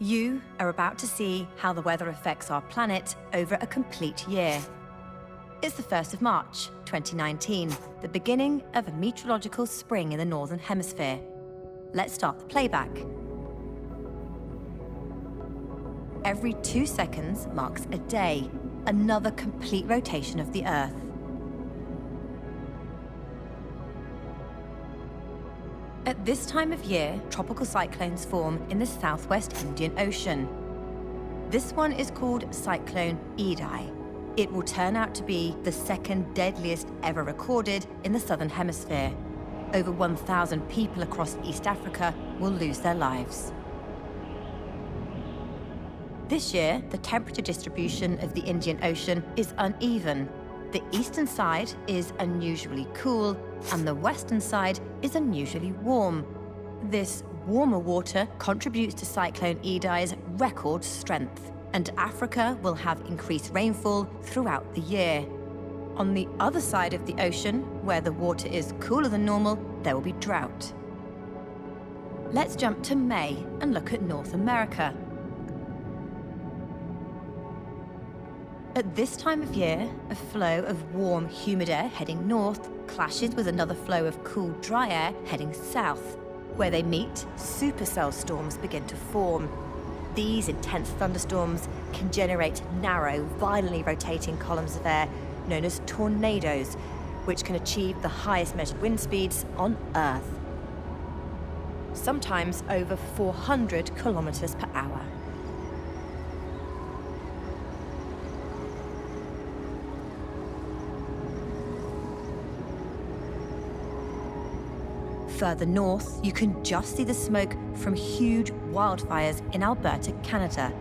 You are about to see how the weather affects our planet over a complete year. It's the 1st of March, 2019, the beginning of a meteorological spring in the Northern Hemisphere. Let's start the playback. Every 2 seconds marks a day, another complete rotation of the Earth. At this time of year, tropical cyclones form in the southwest Indian Ocean. This one is called Cyclone Idai. It will turn out to be the second deadliest ever recorded in the southern hemisphere. Over 1,000 people across East Africa will lose their lives. This year, the temperature distribution of the Indian Ocean is uneven. The eastern side is unusually cool, and the western side is unusually warm. This warmer water contributes to Cyclone Idai's record strength, and Africa will have increased rainfall throughout the year. On the other side of the ocean, where the water is cooler than normal, there will be drought. Let's jump to May and look at North America. At this time of year, a flow of warm, humid air heading north clashes with another flow of cool, dry air heading south. Where they meet, supercell storms begin to form. These intense thunderstorms can generate narrow, violently rotating columns of air known as tornadoes, which can achieve the highest measured wind speeds on Earth. Sometimes over 400 kilometers per hour. Further north, you can just see the smoke from huge wildfires in Alberta, Canada.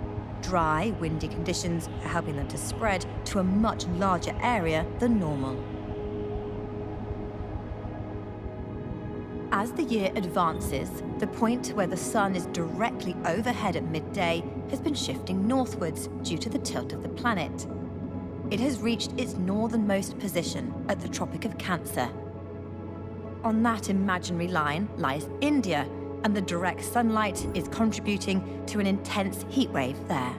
Dry, windy conditions are helping them to spread to a much larger area than normal. As the year advances, the point where the sun is directly overhead at midday has been shifting northwards due to the tilt of the planet. It has reached its northernmost position at the Tropic of Cancer. On that imaginary line lies India, and the direct sunlight is contributing to an intense heat wave there.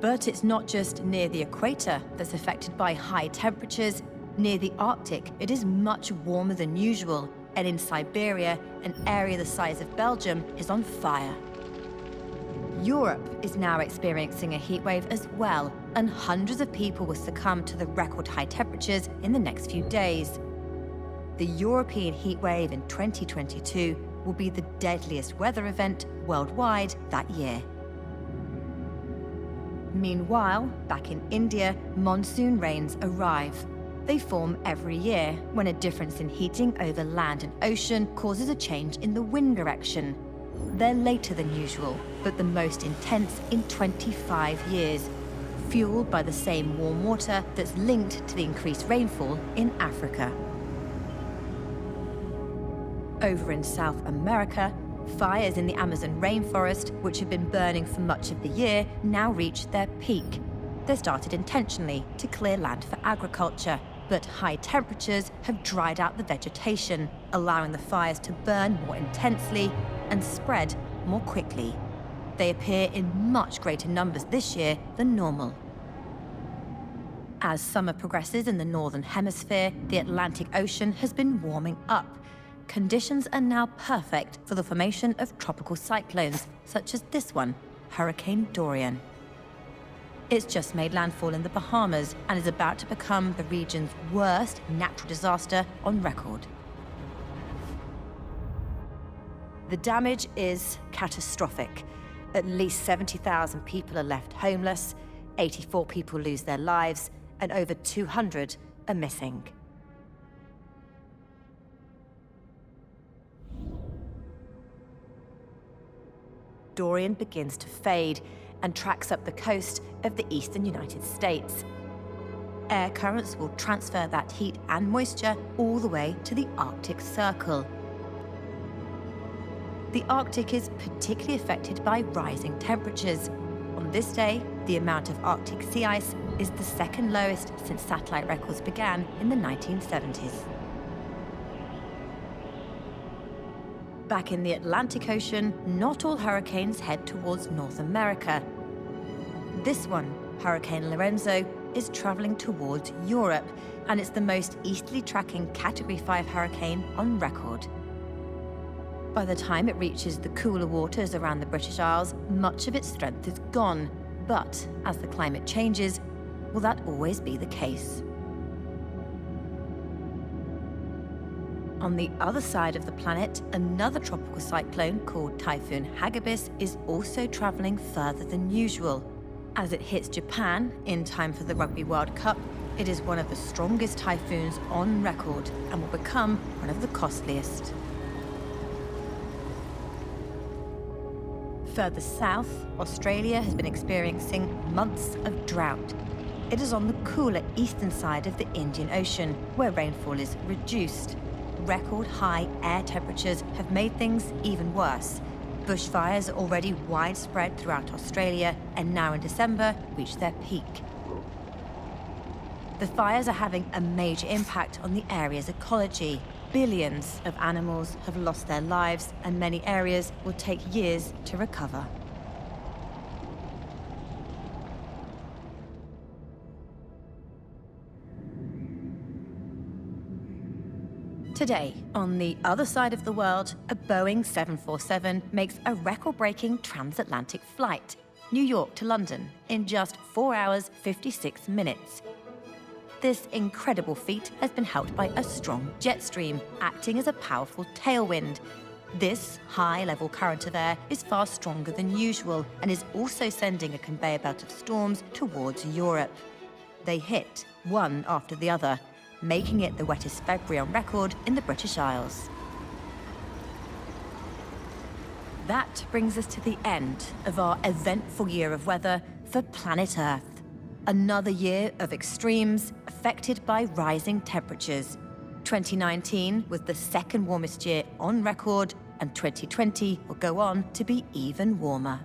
But it's not just near the equator that's affected by high temperatures. Near the Arctic, it is much warmer than usual, and in Siberia, an area the size of Belgium is on fire. Europe is now experiencing a heat wave as well, and hundreds of people will succumb to the record high temperatures in the next few days. The European heatwave in 2022 will be the deadliest weather event worldwide that year. Meanwhile, back in India, monsoon rains arrive. They form every year when a difference in heating over land and ocean causes a change in the wind direction. They're later than usual, but the most intense in 25 years, fueled by the same warm water that's linked to the increased rainfall in Africa. Over in South America, fires in the Amazon rainforest, which have been burning for much of the year, now reach their peak. They started intentionally to clear land for agriculture, but high temperatures have dried out the vegetation, allowing the fires to burn more intensely and spread more quickly. They appear in much greater numbers this year than normal. As summer progresses in the Northern Hemisphere, the Atlantic Ocean has been warming up. Conditions are now perfect for the formation of tropical cyclones, such as this one, Hurricane Dorian. It's just made landfall in the Bahamas and is about to become the region's worst natural disaster on record. The damage is catastrophic. At least 70,000 people are left homeless, 84 people lose their lives, and over 200 are missing. Dorian begins to fade and tracks up the coast of the eastern United States. Air currents will transfer that heat and moisture all the way to the Arctic Circle. The Arctic is particularly affected by rising temperatures. On this day, the amount of Arctic sea ice is the second lowest since satellite records began in the 1970s. Back in the Atlantic Ocean, not all hurricanes head towards North America. This one, Hurricane Lorenzo, is traveling towards Europe, and it's the most easterly tracking Category 5 hurricane on record. By the time it reaches the cooler waters around the British Isles, much of its strength is gone. But as the climate changes, will that always be the case? On the other side of the planet, another tropical cyclone called Typhoon Hagibis is also traveling further than usual. As it hits Japan in time for the Rugby World Cup, it is one of the strongest typhoons on record and will become one of the costliest. Further south, Australia has been experiencing months of drought. It is on the cooler eastern side of the Indian Ocean, where rainfall is reduced. Record high air temperatures have made things even worse. Bushfires are already widespread throughout Australia and now in December reach their peak. The fires are having a major impact on the area's ecology. Billions of animals have lost their lives and many areas will take years to recover. Today, on the other side of the world, a Boeing 747 makes a record-breaking transatlantic flight, New York to London, in just 4 hours, 56 minutes. This incredible feat has been helped by a strong jet stream, acting as a powerful tailwind. This high-level current of air is far stronger than usual and is also sending a conveyor belt of storms towards Europe. They hit, one after the other, making it the wettest February on record in the British Isles. That brings us to the end of our eventful year of weather for planet Earth. Another year of extremes affected by rising temperatures. 2019 was the second warmest year on record, and 2020 will go on to be even warmer.